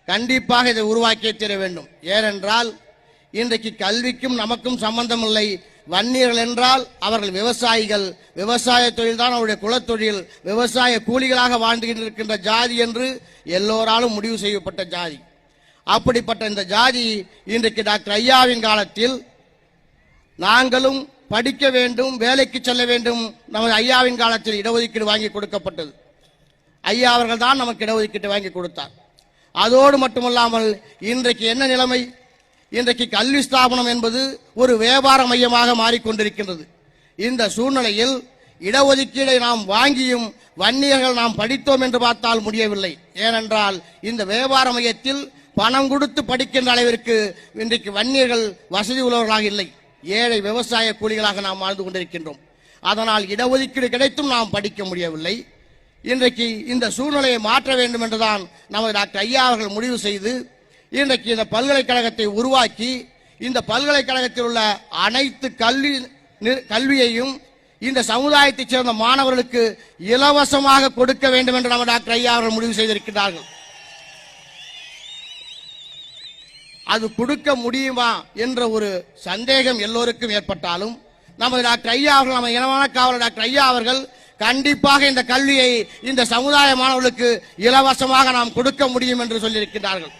கண்டிப்பாக இதை உருவாக்கியே தீர வேண்டும். ஏனென்றால் இன்றைக்கு கல்விக்கும் நமக்கும் சம்பந்தம் இல்லை. வன்னியர்கள் என்றால் அவர்கள் விவசாயிகள், விவசாய தொழில் தான் அவருடைய குலத்தொழில், விவசாய கூலிகளாக வாழ்ந்து இருக்கின்ற ஜாதி என்று எல்லோராலும் முடிவு செய்யப்பட்ட ஜாதி. அப்படிப்பட்ட இந்த ஜாதி இன்றைக்கு டாக்டர் ஐயாவின் காலத்தில் நாங்களும் படிக்க வேண்டும், வேலைக்கு செல்ல வேண்டும். நமது ஐயாவின் காலத்தில் இடஒதுக்கீடு வாங்கி கொடுக்கப்பட்டது. ஐயா அவர்கள் தான் நமக்கு இடஒதுக்கீடு வாங்கி கொடுத்தார். அதோடு மட்டுமல்லாமல் இன்றைக்கு என்ன நிலைமை? இன்றைக்கு கல்வி ஸ்தாபனம் என்பது ஒரு வியாபார மையமாக மாறிக்கொண்டிருக்கின்றது. இந்த சூழ்நிலையில் இடஒதுக்கீடை நாம் வாங்கியும் வன்னியர்கள் நாம் படித்தோம் என்று பார்த்தால் முடியவில்லை. ஏனென்றால் இந்த வியாபார மையத்தில் பணம் கொடுத்து படிக்கின்ற அளவிற்கு இன்றைக்கு வன்னியர்கள் வசதி உள்ளவர்களாக இல்லை. ஏழை விவசாய கூலிகளாக நாம் வாழ்ந்து கொண்டிருக்கின்றோம். அதனால் இடஒதுக்கீடு கிடைத்தும் நாம் படிக்க முடியவில்லை. இன்றைக்கு இந்த சூழ்நிலையை மாற்ற வேண்டும் என்றுதான் நமது டாக்டர் ஐயா அவர்கள் முடிவு செய்து இன்றைக்கு இந்த பல்கலைக்கழகத்தை உருவாக்கி இந்த பல்கலைக்கழகத்தில் உள்ள அனைத்து கல்வியையும் இந்த சமுதாயத்தைச் சேர்ந்த மாணவர்களுக்கு இலவசமாக கொடுக்க வேண்டும் என்று நம்ம டாக்டர் ஐயா அவர்கள் முடிவு செய்திருக்கிறார்கள். அது கொடுக்க முடியுமா என்ற ஒரு சந்தேகம் எல்லோருக்கும் ஏற்பட்டாலும் நமது டாக்டர் ஐயா அவர்கள், நம்ம இனமான காவலர் டாக்டர் ஐயா அவர்கள் கண்டிப்பாக இந்த கல்வியை இந்த சமுதாய மாணவர்களுக்கு இலவசமாக நாம் கொடுக்க முடியும் என்று சொல்லியிருக்கிறார்கள்.